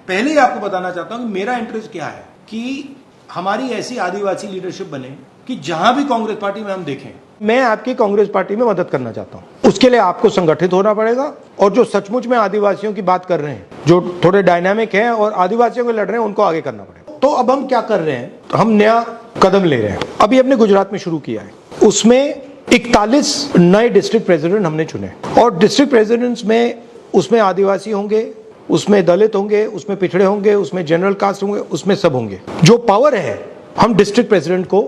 पहले ही आपको बताना चाहता हूं कि मेरा इंटरेस्ट क्या है कि हमारी ऐसी आदिवासी लीडरशिप बने कि जहां भी कांग्रेस पार्टी में हम देखें, मैं आपकी कांग्रेस पार्टी में मदद करना चाहता हूं। उसके लिए आपको संगठित होना पड़ेगा और जो सचमुच में आदिवासियों की बात कर रहे हैं, जो थोड़े डायनामिक हैं और आदिवासियों को लड़ रहे हैं, उनको आगे करना पड़ेगा। तो अब हम क्या कर रहे हैं, हम नया कदम ले रहे हैं। अभी अपने गुजरात में शुरू किया है, उसमें 41 नए डिस्ट्रिक्ट प्रेसिडेंट हमने चुने और डिस्ट्रिक्ट प्रेसिडेंट्स में उसमें आदिवासी होंगे, उसमें दलित होंगे, उसमें पिछड़े होंगे, उसमें जनरल कास्ट होंगे, उसमें सब होंगे। जो पावर है हम डिस्ट्रिक्ट प्रेसिडेंट को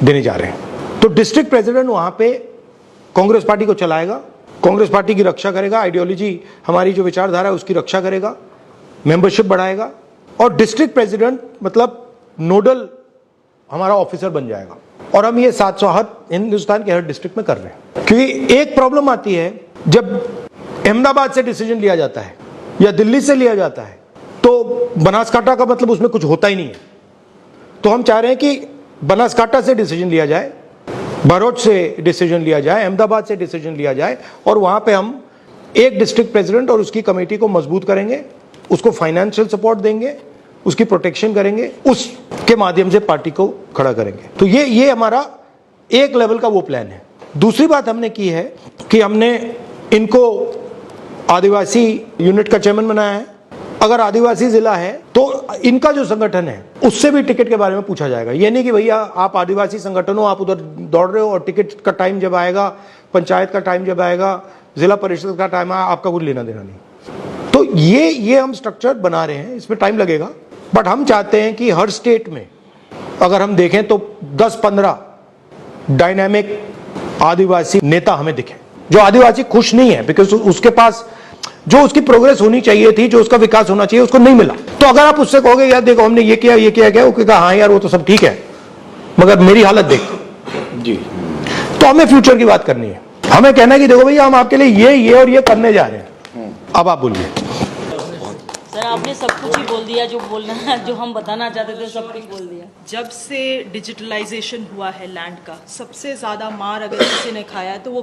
देने जा रहे हैं। तो डिस्ट्रिक्ट प्रेसिडेंट वहां पे कांग्रेस पार्टी को चलाएगा, कांग्रेस पार्टी की रक्षा करेगा, आइडियोलॉजी हमारी जो विचारधारा है उसकी रक्षा करेगा, मेंबरशिप बढ़ाएगा और डिस्ट्रिक्ट प्रेसिडेंट मतलब नोडल हमारा ऑफिसर बन जाएगा। और हम ये 708 हिंदुस्तान के हर डिस्ट्रिक्ट में कर रहे हैं। क्योंकि एक प्रॉब्लम आती है, जब अहमदाबाद से डिसीजन लिया जाता है या दिल्ली से लिया जाता है तो बनासकांठा का मतलब उसमें कुछ होता ही नहीं है। तो हम चाह रहे हैं कि बनासकांठा से डिसीजन लिया जाए, भरूच से डिसीजन लिया जाए, अहमदाबाद से डिसीजन लिया जाए और वहां पे हम एक डिस्ट्रिक्ट प्रेसिडेंट और उसकी कमेटी को मजबूत करेंगे, उसको फाइनेंशियल सपोर्ट देंगे, उसकी प्रोटेक्शन करेंगे, उसके माध्यम से पार्टी को खड़ा करेंगे। तो ये हमारा एक लेवल का वो प्लान है। दूसरी बात हमने की है कि हमने इनको आदिवासी यूनिट का चेयरमैन बनाया है। अगर आदिवासी जिला है तो इनका जो संगठन है उससे भी टिकट के बारे में पूछा जाएगा। ये नहीं कि भैया आप आदिवासी संगठन हो, आप उधर दौड़ रहे हो और टिकट का टाइम जब आएगा, पंचायत का टाइम जब आएगा, जिला परिषद का टाइम आएगा, आपका कुछ लेना देना नहीं। तो ये हम स्ट्रक्चर बना रहे हैं, इसमें टाइम लगेगा, बट हम चाहते हैं कि हर स्टेट में अगर हम देखें तो 10-15 डायनामिक आदिवासी नेता हमें दिखे, जो आदिवासी खुश नहीं है बिकॉज उसके पास जो उसकी प्रोग्रेस होनी चाहिए थी, जो उसका विकास होना चाहिए, उसको नहीं मिला। तो अगर आप उससे कहोगे यार देखो हमने ये किया क्या, वो कहेगा हाँ यार वो तो सब ठीक है मगर मेरी हालत देख जी। तो हमें फ्यूचर की बात करनी है, हमें कहना है कि देखो भैया हम आपके लिए ये और ये करने जा रहे हैं। अब आप बोलिए। सर आपने सब कुछ ही बोल दिया, जो बोलना जो हम बताना चाहते थे सब कुछ बोल दिया। जब से डिजिटलाइजेशन हुआ है लैंड का, सबसे ज़्यादा मार अगर किसी ने खाया है तो वो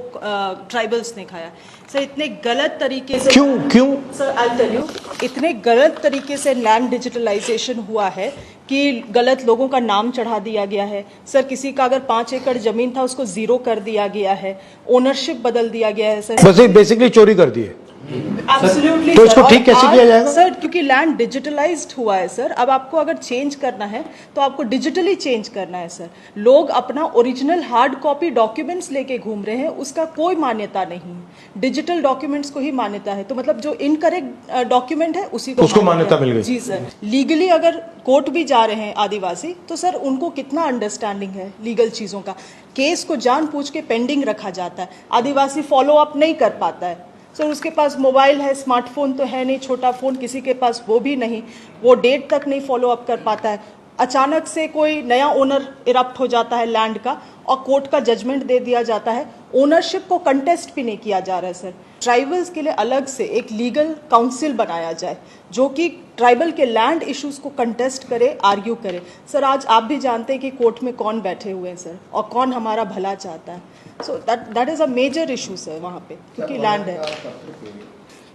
ट्राइबल्स ने खाया। सर इतने गलत तरीके से क्यों सर आई टेल यू, इतने गलत तरीके से लैंड डिजिटलाइजेशन हुआ है कि गलत लोगों का नाम चढ़ा दिया गया है। सर किसी का अगर 5 एकड़ जमीन था उसको 0 कर दिया गया है, ओनरशिप बदल दिया गया है। सर बस बेसिकली चोरी कर दी है। एब्सोल्युटली। तो इसको ठीक कैसे किया जाएगा सर? क्योंकि लैंड डिजिटलाइज्ड हुआ है सर। अब आपको अगर चेंज करना है तो आपको डिजिटली चेंज करना है सर। लोग अपना ओरिजिनल हार्ड कॉपी डॉक्यूमेंट्स लेके घूम रहे हैं, उसका कोई मान्यता नहीं है। डिजिटल डॉक्यूमेंट्स को ही मान्यता है। तो मतलब जो इनकरेक्ट डॉक्यूमेंट है उसी को उसको मान्यता मिल गई। जी सर। लीगली अगर कोर्ट भी जा रहे हैं आदिवासी तो सर उनको कितना अंडरस्टैंडिंग है लीगल चीजों का। केस को जानबूझ के पेंडिंग रखा जाता है, आदिवासी फॉलो अप नहीं कर पाता है। सर उसके पास मोबाइल है, स्मार्टफोन तो है नहीं, छोटा फ़ोन किसी के पास वो भी नहीं, वो डेट तक नहीं फॉलो अप कर पाता है। अचानक से कोई नया ओनर इरप्ट हो जाता है लैंड का और कोर्ट का जजमेंट दे दिया जाता है, ओनरशिप को कंटेस्ट भी नहीं किया जा रहा है। सर ट्राइबल्स के लिए अलग से एक लीगल काउंसिल बनाया जाए जो कि ट्राइबल के लैंड इश्यूज को कंटेस्ट करे, आर्ग्यू करे। सर आज आप भी जानते हैं कि कोर्ट में कौन बैठे हुए हैं सर और कौन हमारा भला चाहता है। So that is a major issue sir वहाँ पे, क्योंकि लैंड है।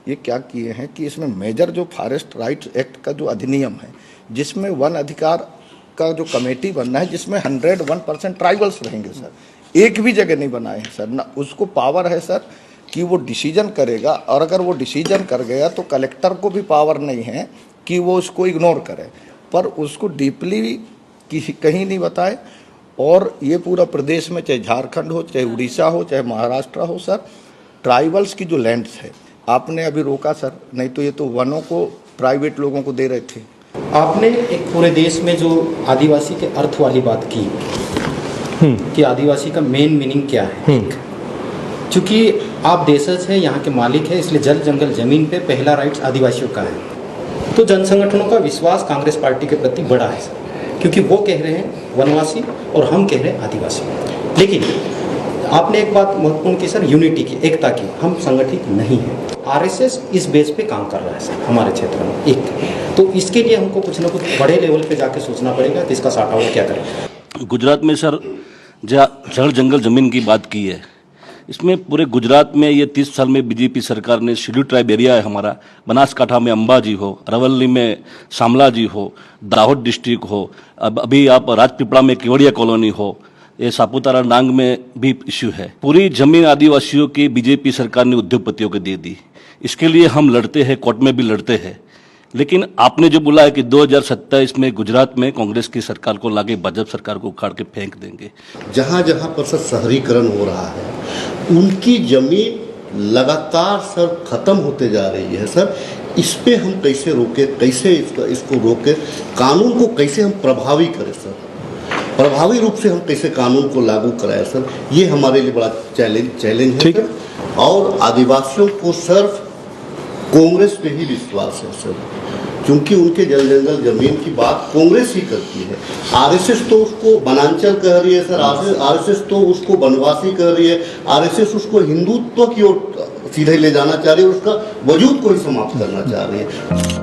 ये क्या किए हैं कि इसमें मेजर जो फॉरेस्ट राइट्स एक्ट का जो अधिनियम है, जिसमें वन अधिकार का जो कमेटी बनना है, जिसमें 101% ट्राइबल्स रहेंगे सर, एक भी जगह नहीं बनाए हैं सर। ना उसको पावर है सर कि वो डिसीजन करेगा, और अगर वो डिसीजन कर गया तो कलेक्टर को भी पावर नहीं है कि वो उसको इग्नोर करे, पर उसको डीपली कहीं नहीं बताए। और ये पूरा प्रदेश में, चाहे झारखंड हो, चाहे उड़ीसा हो, चाहे महाराष्ट्र हो सर, ट्राइबल्स की जो लैंड्स है आपने अभी रोका सर, नहीं तो ये तो वनों को प्राइवेट लोगों को दे रहे थे। आपने एक पूरे देश में जो आदिवासी के अर्थ वाली बात की कि आदिवासी का मेन मीनिंग क्या है। चूँकि आप देशज हैं, यहाँ के मालिक हैं, इसलिए जल जंगल जमीन पे पहला राइट्स आदिवासियों का है। तो जन संगठनों का विश्वास कांग्रेस पार्टी के प्रति बड़ा है सर, क्योंकि वो कह रहे हैं वनवासी और हम कह रहे हैं आदिवासी। लेकिन आपने एक बात महत्वपूर्ण की सर, यूनिटी की, एकता की। हम संगठित नहीं हैं। आरएसएस इस बेस पे काम कर रहा है सर हमारे क्षेत्र में। एक तो इसके लिए हमको कुछ ना कुछ बड़े लेवल पे जाके सोचना पड़ेगा कि इसका साटा हुआ क्या करें। गुजरात में सर जल जंगल ज़मीन की बात की है, इसमें पूरे गुजरात में ये 30 साल में बीजेपी सरकार ने शेड्यूल ट्राइब एरिया है हमारा, बनासकांठा में अंबाजी हो, अरवली में शामलाजी हो, दाहोद डिस्ट्रिक्ट हो, अब अभी आप राजपीपला में केवड़िया कॉलोनी हो, ये सापुतारा नांग में भी इश्यू है। पूरी जमीन आदिवासियों की बीजेपी सरकार ने उद्योगपतियों को दे दी। इसके लिए हम लड़ते हैं, कोर्ट में भी लड़ते हैं। लेकिन आपने जो बोला है कि 2027 में गुजरात में कांग्रेस की सरकार को लाके भाजपा सरकार को उखाड़ के फेंक देंगे। जहाँ जहाँ पर सर शहरीकरण हो रहा है उनकी जमीन लगातार सर खत्म होते जा रही है। सर इस पे हम कैसे रोके, कैसे इसको रोके, कानून को कैसे हम प्रभावी करें सर, प्रभावी रूप से हम कैसे कानून को लागू कराएं सर, ये हमारे लिए बड़ा चैलेंज है सर। और आदिवासियों को सिर्फ कांग्रेस पे ही विश्वास है सर, क्योंकि उनके जंगल जमीन की बात कांग्रेस ही करती है। आरएसएस तो उसको वनांचल कह रही है सर, आरएसएस तो उसको वनवासी कह रही है, आरएसएस उसको हिंदुत्व की ओर सीधे ले जाना चाह रही है, उसका वजूद को ही समाप्त करना चाह रही है।